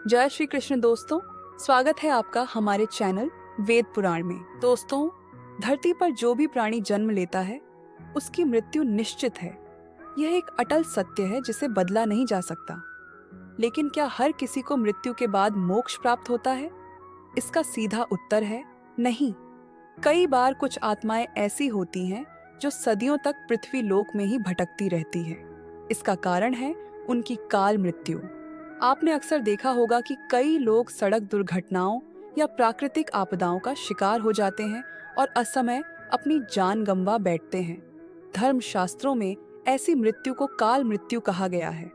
जय श्री कृष्ण दोस्तों, स्वागत है आपका हमारे चैनल वेद पुराण में। दोस्तों, धरती पर जो भी प्राणी जन्म लेता है उसकी मृत्यु निश्चित है। यह एक अटल सत्य है जिसे बदला नहीं जा सकता। लेकिन क्या हर किसी को मृत्यु के बाद मोक्ष प्राप्त होता है? इसका सीधा उत्तर है नहीं। कई बार कुछ आत्माएं ऐसी होती हैं जो सदियों तक पृथ्वी लोक में ही भटकती रहती है। इसका कारण है उनकी काल मृत्यु। आपने अक्सर देखा होगा कि कई लोग सड़क दुर्घटनाओं या प्राकृतिक आपदाओं का शिकार हो जाते हैं और असमय अपनी जान गंवा बैठते हैं। धर्मशास्त्रों में ऐसी मृत्यु को काल मृत्यु कहा गया है।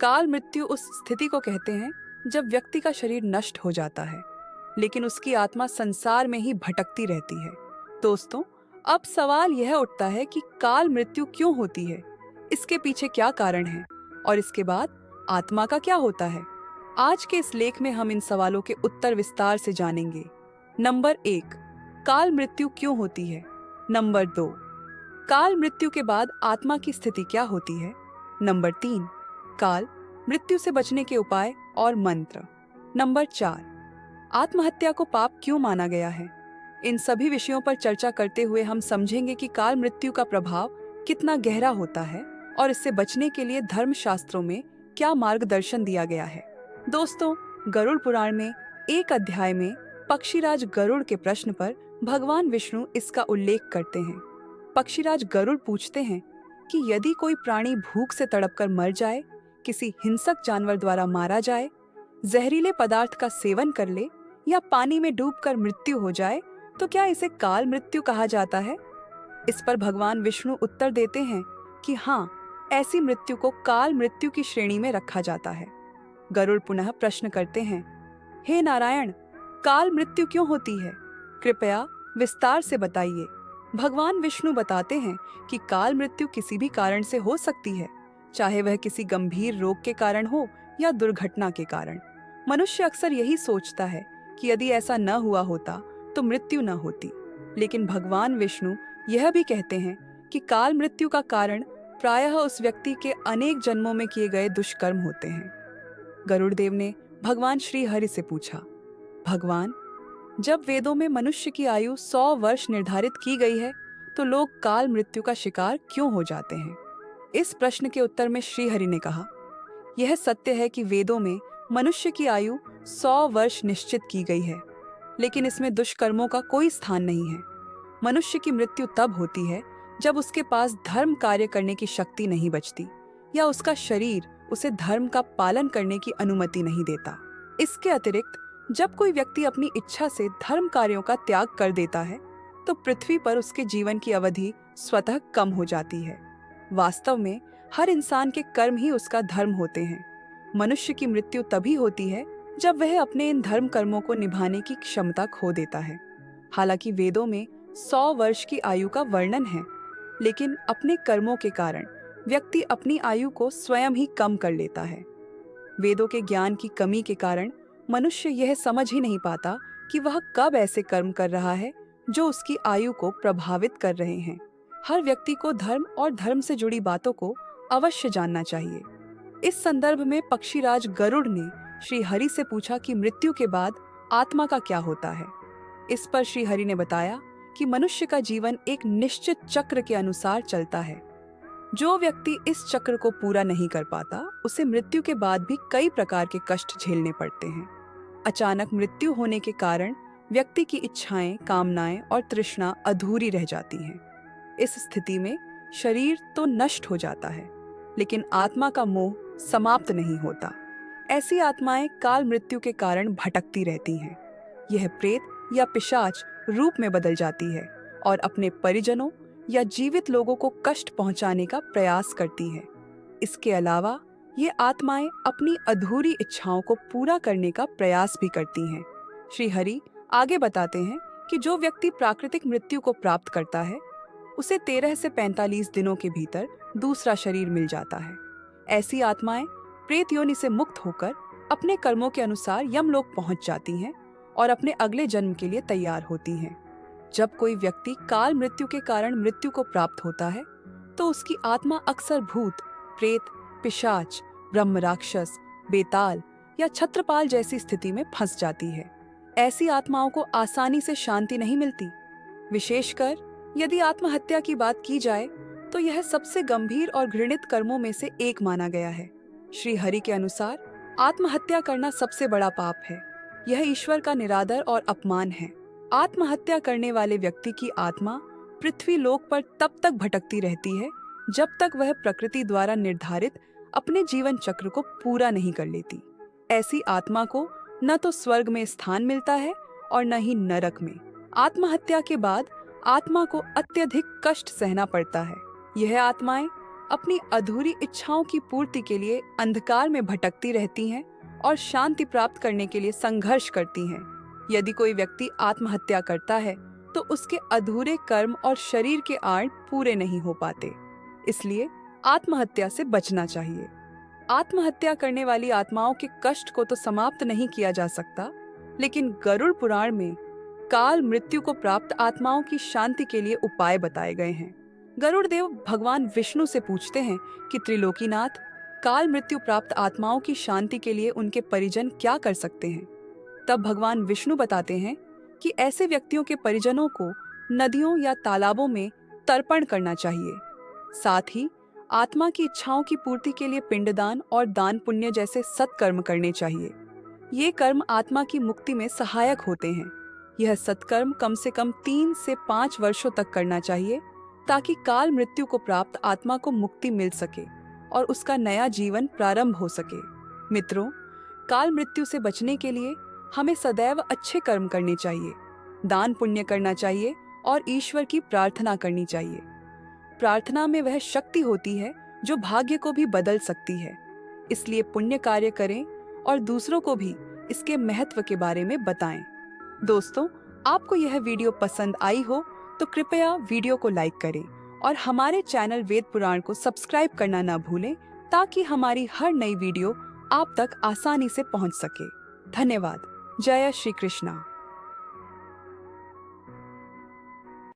काल मृत्यु उस स्थिति को कहते हैं जब व्यक्ति का शरीर नष्ट हो जाता है, लेकिन उसकी आत्मा संसार में ही भटकती रहती है। दोस्तों, अब सवाल यह उठता है कि काल मृत्यु क्यों होती है, इसके पीछे क्या कारण है और इसके बाद आत्मा का क्या होता है। आज के इस लेख में हम इन सवालों के उत्तर विस्तार से जानेंगे। नंबर 1, काल मृत्यु क्यों होती है। नंबर 2, काल मृत्यु के बाद आत्मा की स्थिति क्या होती है। नंबर 3, काल मृत्यु से बचने के उपाय और मंत्र। नंबर 4, आत्महत्या को पाप क्यों माना गया है। इन सभी विषयों पर चर्चा करते हुए हम समझेंगे कि काल मृत्यु का प्रभाव कितना गहरा होता है और इससे बचने के लिए धर्मशास्त्रों में क्या मार्गदर्शन दिया गया है। दोस्तों, गरुड़ पुराण में एक अध्याय में पक्षीराज गरुड़ के प्रश्न पर भगवान विष्णु इसका उल्लेख करते हैं। पक्षीराज गरुड़ पूछते हैं कि यदि कोई प्राणी भूख से तड़पकर मर जाए, किसी हिंसक जानवर द्वारा मारा जाए, जहरीले पदार्थ का सेवन कर ले या पानी में डूबकर मृत्यु हो जाए, तो क्या इसे काल मृत्यु कहा जाता है। इस पर भगवान विष्णु उत्तर देते हैं कि हाँ, ऐसी मृत्यु को काल मृत्यु की श्रेणी में रखा जाता है। गरुड़ पुनः प्रश्न करते हैं, हे नारायण, काल मृत्यु क्यों होती है, कृपया विस्तार से बताइए। भगवान विष्णु बताते हैं कि काल मृत्यु किसी भी कारण से हो सकती है, चाहे वह किसी गंभीर रोग के कारण हो या दुर्घटना के कारण। मनुष्य अक्सर यही सोचता है कि यदि ऐसा न हुआ होता तो मृत्यु न होती, लेकिन भगवान विष्णु यह भी कहते हैं कि काल मृत्यु का कारण प्रायः उस व्यक्ति के अनेक जन्मों में किए गए दुष्कर्म होते हैं। गरुड़ देव ने भगवान श्री हरि से पूछा, भगवान, जब वेदों में मनुष्य की आयु 100 वर्ष निर्धारित की गई है, तो लोग काल मृत्यु का शिकार क्यों हो जाते हैं। इस प्रश्न के उत्तर में श्री हरि ने कहा, यह सत्य है कि वेदों में मनुष्य की आयु 100 वर्ष निश्चित की गई है, लेकिन इसमें दुष्कर्मों का कोई स्थान नहीं है। मनुष्य की मृत्यु तब होती है जब उसके पास धर्म कार्य करने की शक्ति नहीं बचती या उसका शरीर उसे धर्म का पालन करने की अनुमति नहीं देता। इसके अतिरिक्त जब कोई व्यक्ति अपनी इच्छा से धर्म कार्यों का त्याग कर देता है, तो पृथ्वी पर उसके जीवन की अवधि स्वतः कम हो जाती है। वास्तव में हर इंसान के कर्म ही उसका धर्म होते हैं। मनुष्य की मृत्यु तभी होती है जब वह अपने इन धर्म कर्मों को निभाने की क्षमता खो देता है। हालांकि वेदों में 100 वर्ष की आयु का वर्णन है, लेकिन अपने कर्मों के कारण व्यक्ति अपनी आयु को स्वयं ही कम कर लेता है। वेदों के ज्ञान की कमी के कारण मनुष्य यह समझ ही नहीं पाता कि वह कब ऐसे कर्म कर रहा है जो उसकी आयु को प्रभावित कर रहे हैं। हर व्यक्ति को धर्म और धर्म से जुड़ी बातों को अवश्य जानना चाहिए। इस संदर्भ में पक्षीराज गरुड़ ने श्री हरि से पूछा कि मृत्यु के बाद आत्मा का क्या होता है। इस पर श्री हरि ने बताया कि मनुष्य का जीवन एक निश्चित चक्र के अनुसार चलता है। जो व्यक्ति इस चक्र को पूरा नहीं कर पाता, उसे मृत्यु के बाद भी कई प्रकार के कष्ट झेलने पड़ते हैं। अचानक मृत्यु होने के कारण व्यक्ति की इच्छाएं, कामनाएं और तृष्णा अधूरी रह जाती हैं। इस स्थिति में शरीर तो नष्ट हो जाता है, लेकिन आत्मा का मोह समाप्त नहीं होता। ऐसी आत्माएं काल मृत्यु के कारण भटकती रहती हैं। यह प्रेत या पिशाच रूप में बदल जाती है और अपने परिजनों या जीवित लोगों को कष्ट पहुंचाने का प्रयास करती है। इसके अलावा ये आत्माएं अपनी अधूरी इच्छाओं को पूरा करने का प्रयास भी करती हैं। श्री हरि आगे बताते हैं कि जो व्यक्ति प्राकृतिक मृत्यु को प्राप्त करता है, उसे 13 से 45 दिनों के भीतर दूसरा शरीर मिल जाता है। ऐसी आत्माएं प्रेत योनि से मुक्त होकर अपने कर्मों के अनुसार यमलोक पहुंच जाती हैं और अपने अगले जन्म के लिए तैयार होती हैं। जब कोई व्यक्ति काल मृत्यु के कारण मृत्यु को प्राप्त होता है, तो उसकी आत्मा अक्सर भूत, प्रेत, पिशाच, ब्रह्म राक्षस, बेताल या छत्रपाल जैसी स्थिति में फंस जाती है। ऐसी आत्माओं को आसानी से शांति नहीं मिलती। विशेषकर यदि आत्महत्या की बात की जाए तो यह सबसे गंभीर और घृणित कर्मों में से एक माना गया है। श्री हरि के अनुसार आत्महत्या करना सबसे बड़ा पाप है। यह ईश्वर का निरादर और अपमान है। आत्महत्या करने वाले व्यक्ति की आत्मा पृथ्वी लोक पर तब तक भटकती रहती है जब तक वह प्रकृति द्वारा निर्धारित अपने जीवन चक्र को पूरा नहीं कर लेती। ऐसी आत्मा को न तो स्वर्ग में स्थान मिलता है और न ही नरक में। आत्महत्या के बाद आत्मा को अत्यधिक कष्ट सहना पड़ता है। यह आत्माएं अपनी अधूरी इच्छाओं की पूर्ति के लिए अंधकार में भटकती रहती हैं और शांति प्राप्त करने के लिए संघर्ष करती हैं। यदि कोई व्यक्ति आत्महत्या करता है तो उसके अधूरे कर्म और शरीर के आड़ पूरे नहीं हो पाते। इसलिए आत्महत्या से बचना चाहिए। आत्महत्या करने वाली आत्माओं के कष्ट को तो समाप्त नहीं किया जा सकता, लेकिन गरुड़ पुराण में काल मृत्यु को प्राप्त आत्माओं की शांति के लिए उपाय बताए गए हैं। गरुड़ देव भगवान विष्णु से पूछते हैं कि त्रिलोकीनाथ, काल मृत्यु प्राप्त आत्माओं की शांति के लिए उनके परिजन क्या कर सकते हैं। तब भगवान विष्णु बताते हैं कि ऐसे व्यक्तियों के परिजनों को नदियों या तालाबों में तर्पण करना चाहिए। साथ ही आत्मा की इच्छाओं की पूर्ति के लिए पिंडदान और दान पुण्य जैसे सत्कर्म करने चाहिए। ये कर्म आत्मा की मुक्ति में सहायक होते हैं। यह सत्कर्म कम से कम 3 से 5 वर्षों तक करना चाहिए ताकि काल मृत्यु को प्राप्त आत्मा को मुक्ति मिल सके और उसका नया जीवन प्रारंभ हो सके। मित्रों, काल मृत्यु से बचने के लिए हमें सदैव अच्छे कर्म करने चाहिए, दान पुण्य करना चाहिए और ईश्वर की प्रार्थना करनी चाहिए। प्रार्थना में वह शक्ति होती है जो भाग्य को भी बदल सकती है। इसलिए पुण्य कार्य करें और दूसरों को भी इसके महत्व के बारे में बताएं। दोस्तों, आपको यह वीडियो पसंद आई हो तो कृपया वीडियो को लाइक करें और हमारे चैनल वेद पुराण को सब्सक्राइब करना न भूलें ताकि हमारी हर नई वीडियो आप तक आसानी से पहुंच सके। धन्यवाद। जय श्री कृष्णा।